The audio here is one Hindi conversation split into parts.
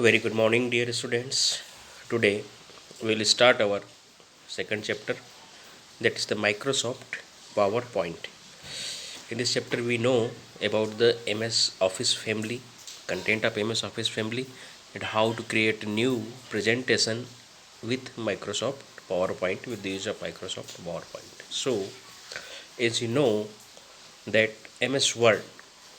Very good morning, dear students. Today we will start our second chapter, that is the Microsoft PowerPoint. In this chapter, we know about the MS Office family, content of MS Office family, and how to create a new presentation with Microsoft PowerPoint with the use of Microsoft PowerPoint. So, as you know, that MS Word,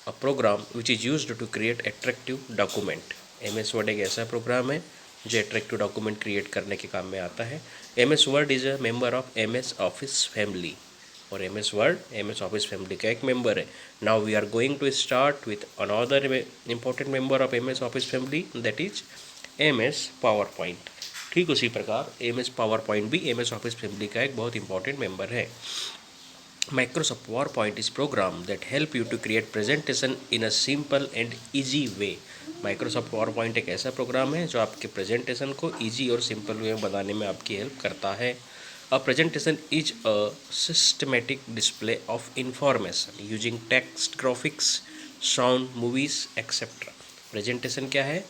a program which is used to create attractive document. MS Word एक ऐसा प्रोग्राम है जो अट्रैक्टिव डॉक्यूमेंट क्रिएट करने के काम में आता है. MS Word is a member of MS office family, और MS Word MS office family का एक मेंबर है. Now we are going to start with another important member of MS office family, that is MS PowerPoint. ठीक उसी प्रकार MS पावर पॉइंट भी MS ऑफिस फैमिली का एक बहुत इंपॉर्टेंट मेंबर है. Microsoft PowerPoint is program that help you to create presentation in a simple and easy way. Microsoft PowerPoint एक ऐसा प्रोग्राम है जो आपके प्रेजेंटेशन को इजी और सिंपल वे में बनाने में आपकी हेल्प करता है. A presentation is a systematic display of information using text, graphics, sound, movies, etc. Presentation क्या है?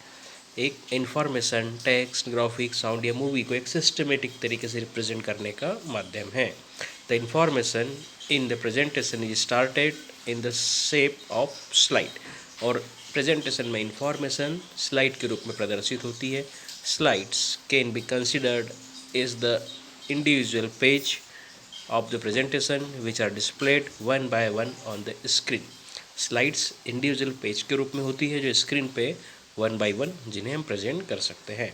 एक इंफॉर्मेशन, टेक्स्ट, ग्राफिक, साउंड या मूवी को एक सिस्टमेटिक तरीके से रिप्रेजेंट करने का माध्यम है. The information in the presentation is started in the shape of slide, और प्रेजेंटेशन में इंफॉर्मेशन स्लाइड के रूप में प्रदर्शित होती है. Slides can be considered is the individual page of the presentation which are displayed one by one on the screen. Slides individual page के रूप में होती है जो स्क्रीन पे वन बाय वन जिन्हें हम प्रेजेंट कर सकते हैं.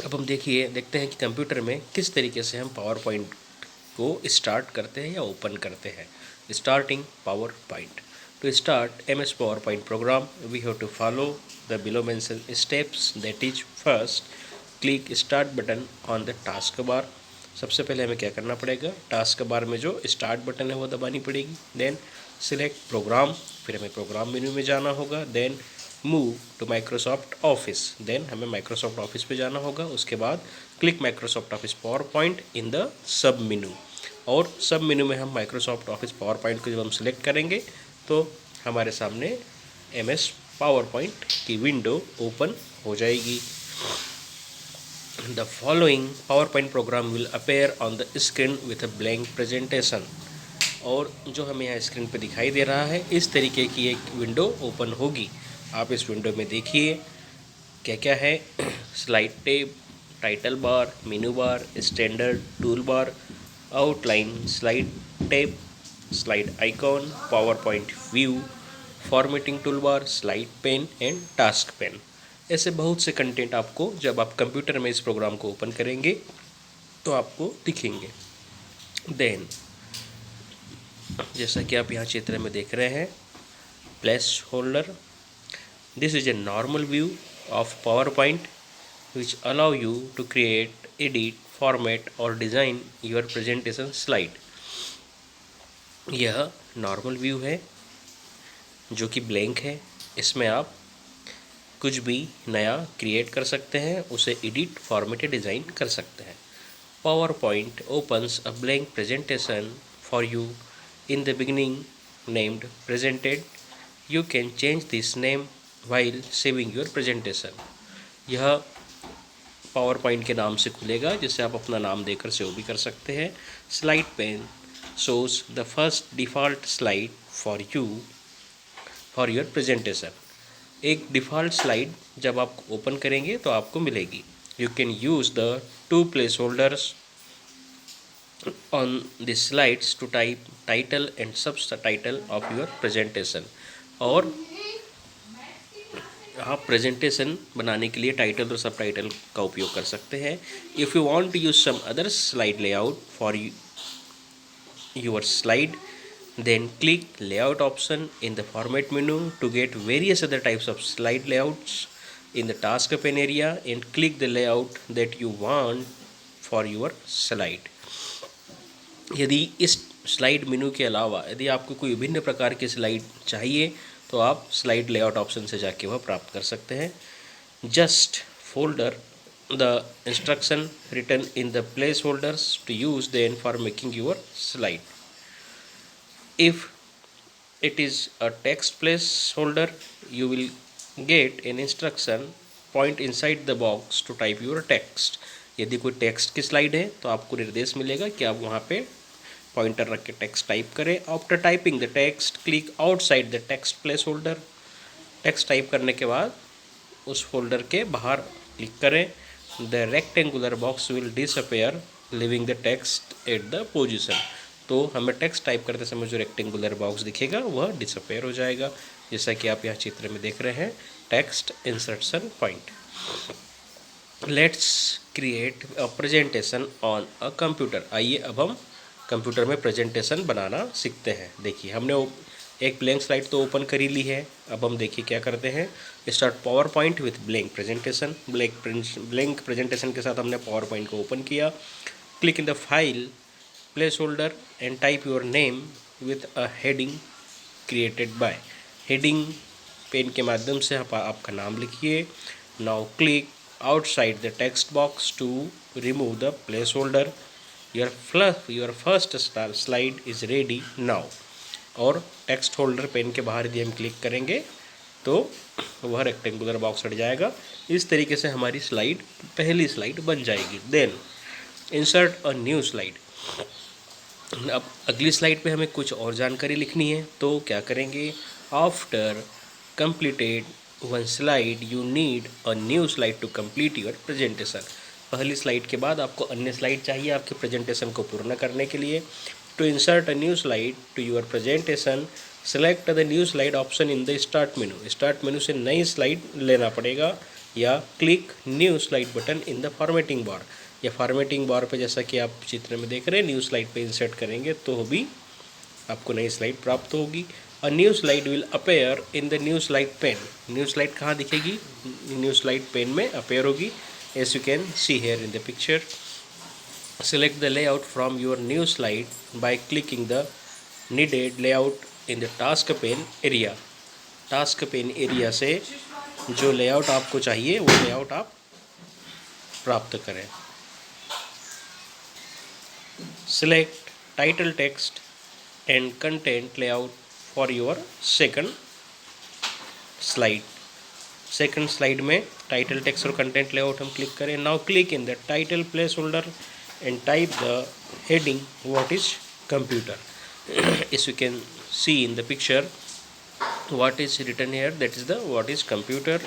अब हम देखते हैं कि कंप्यूटर में किस तरीके से हम पावर पॉइंट को स्टार्ट करते हैं या ओपन करते हैं. Starting PowerPoint. To start MS PowerPoint program we have to follow the below mentioned steps. That is first, click start button on the taskbar. सबसे पहले हमें क्या करना पड़ेगा? टास्क बार में जो स्टार्ट बटन है वो दबानी पड़ेगी. देन सिलेक्ट प्रोग्राम, फिर हमें प्रोग्राम मेन्यू में जाना होगा. Then move to Microsoft office, then हमें माइक्रोसॉफ्ट ऑफिस पे जाना होगा. उसके बाद click Microsoft office PowerPoint in the submenu, और सब मेनू में हम माइक्रोसॉफ्ट ऑफिस पावर पॉइंट को जब हम सिलेक्ट करेंगे तो हमारे सामने MS पावर पॉइंट की विंडो ओपन हो जाएगी. The following PowerPoint program will appear on the screen with a blank presentation. और जो हमें यहाँ स्क्रीन पे दिखाई दे रहा है इस तरीके की एक विंडो ओपन होगी. आप इस विंडो में देखिए क्या क्या है. Slide tab, title bar, menu bar, standard, toolbar, outline, slide tab, slide icon, PowerPoint view, formatting toolbar, slide pane and task pane. ऐसे बहुत से कंटेंट आपको जब आप कंप्यूटर में इस प्रोग्राम को ओपन करेंगे तो आपको दिखेंगे. देन जैसा कि आप यहाँ चित्र में देख रहे हैं, place holder. This is a normal view of PowerPoint which allow you to create, edit, format or design your presentation slide. यह नॉर्मल व्यू है जो कि ब्लैंक है. इसमें आप कुछ भी नया क्रिएट कर सकते हैं, उसे एडिट, फॉर्मेट या डिज़ाइन कर सकते हैं. PowerPoint opens a blank presentation for you in the beginning named presented. You can change this name while saving your presentation. यह पावर पॉइंट के नाम से खुलेगा जिसे आप अपना नाम देकर सेव भी कर सकते हैं. Slide pane shows the first default slide for you for your presentation. एक डिफ़ॉल्ट स्लाइड जब आप ओपन करेंगे तो आपको मिलेगी. You can use the two placeholders on the slides to type title and subtitle of your presentation. और आप प्रेजेंटेशन बनाने के लिए टाइटल और सब टाइटल का उपयोग कर सकते हैं. If you want to use some other slide layout for your slide, then click layout option in the format menu to get various other types of slide layouts in the task pane area, and click the layout that you want for your slide. यदि इस स्लाइड मेनू के अलावा यदि आपको कोई विभिन्न प्रकार के स्लाइड चाहिए तो आप स्लाइड लेआउट ऑप्शन से जाके वह प्राप्त कर सकते हैं. Just folder the instruction written in the placeholders to use then for making your slide. If it is a text placeholder, you will get an instruction point inside the box to type your text. यदि कोई टेक्स्ट की स्लाइड है तो आपको निर्देश मिलेगा कि आप वहाँ पे पॉइंटर रख के टेक्स्ट टाइप करें। After typing the text click outside the text place holder. Text type करने के बाद उस फोल्डर के बाहर क्लिक करें। The rectangular box will disappear living the text at the position. तो हमें टेक्स्ट टाइप करते समय जो रेक्टेंगुलर बॉक्स दिखेगा वह डिसअपेयर हो जाएगा, जैसा कि आप यहाँ चित्र में देख रहे हैं, text insertion point. Let's create a presentation on a computer. आइए अब हम कंप्यूटर में प्रेजेंटेशन बनाना सीखते हैं। देखिए हमने एक ब्लैंक स्लाइड तो ओपन कर ही ली है। अब हम देखिए क्या करते हैं, start PowerPoint with blank presentation. Blank presentation के साथ हमने पावर पॉइंट को ओपन किया। Click in the file placeholder and type your name with a heading created by. Heading pane के माध्यम से आप आपका नाम लिखिए। Now click outside the text box to remove the placeholder. Your first slide is ready now. और टेक्स्ट होल्डर पेन के बाहर यदि हम क्लिक करेंगे तो वह रेक्टेंगुलर बॉक्स हट जाएगा। इस तरीके से हमारी स्लाइड, पहली स्लाइड बन जाएगी। Then insert a new slide. अब अगली स्लाइड पे हमें कुछ और जानकारी लिखनी है, तो क्या करेंगे, after completed one slide you need a new slide to complete your presentation। पहली स्लाइड के बाद आपको अन्य स्लाइड चाहिए आपके प्रेजेंटेशन को पूर्ण करने के लिए। To insert a new slide to your presentation select the new slide option in the start menu. Start menu से नई स्लाइड लेना पड़ेगा या click new slide button in the formatting bar. या फॉर्मेटिंग बार पे जैसा कि आप चित्र में देख रहे हैं, न्यू स्लाइड पे इंसर्ट करेंगे तो भी आपको नई स्लाइड प्राप्त होगी। A new slide will appear in the new slide pane. New slide कहाँ दिखेगी, न्यू स्लाइड पेन में अपेयर होगी, as you can see here in the picture. Select the layout from your new slide by clicking the needed layout in the task pane area. Task pane area से जो लेआउट आपको चाहिए वो लेआउट आप प्राप्त करें। Select title text and content layout for your second slide. Second slide में टाइटल टेक्स्ट और कंटेंट लेआउट हम क्लिक करें। Now click in the title placeholder and type the heading what is computer. Is you can see in the picture what is written here, that is the what is computer.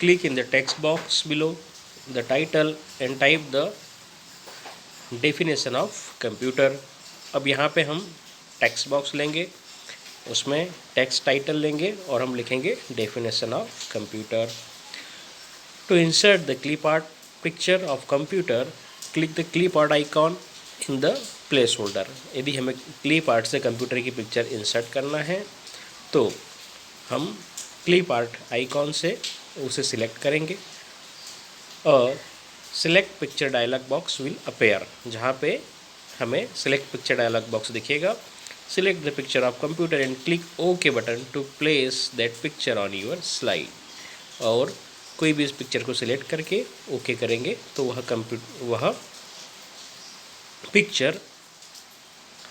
Click in the text box below the title and type the definition of computer। अब यहाँ पे हम टेक्स्ट बॉक्स लेंगे, उसमें टेक्स्ट टाइटल लेंगे और हम लिखेंगे definition of computer. To insert the clip art picture of computer click the clip art icon in the placeholder. यदि हमें क्लिप आर्ट से कंप्यूटर की पिक्चर इंसर्ट करना है तो हम क्लिप आर्ट आइकॉन से उसे सिलेक्ट करेंगे। Select picture dialog box will appear, जहाँ पे हमें सिलेक्ट पिक्चर डायलॉग बॉक्स दिखेगा। Select the picture of computer and click okay button to place that picture on your slide. और कोई भी इस पिक्चर को सिलेक्ट करके ओके करेंगे तो वह पिक्चर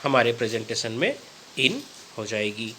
हमारे प्रेजेंटेशन में इन हो जाएगी।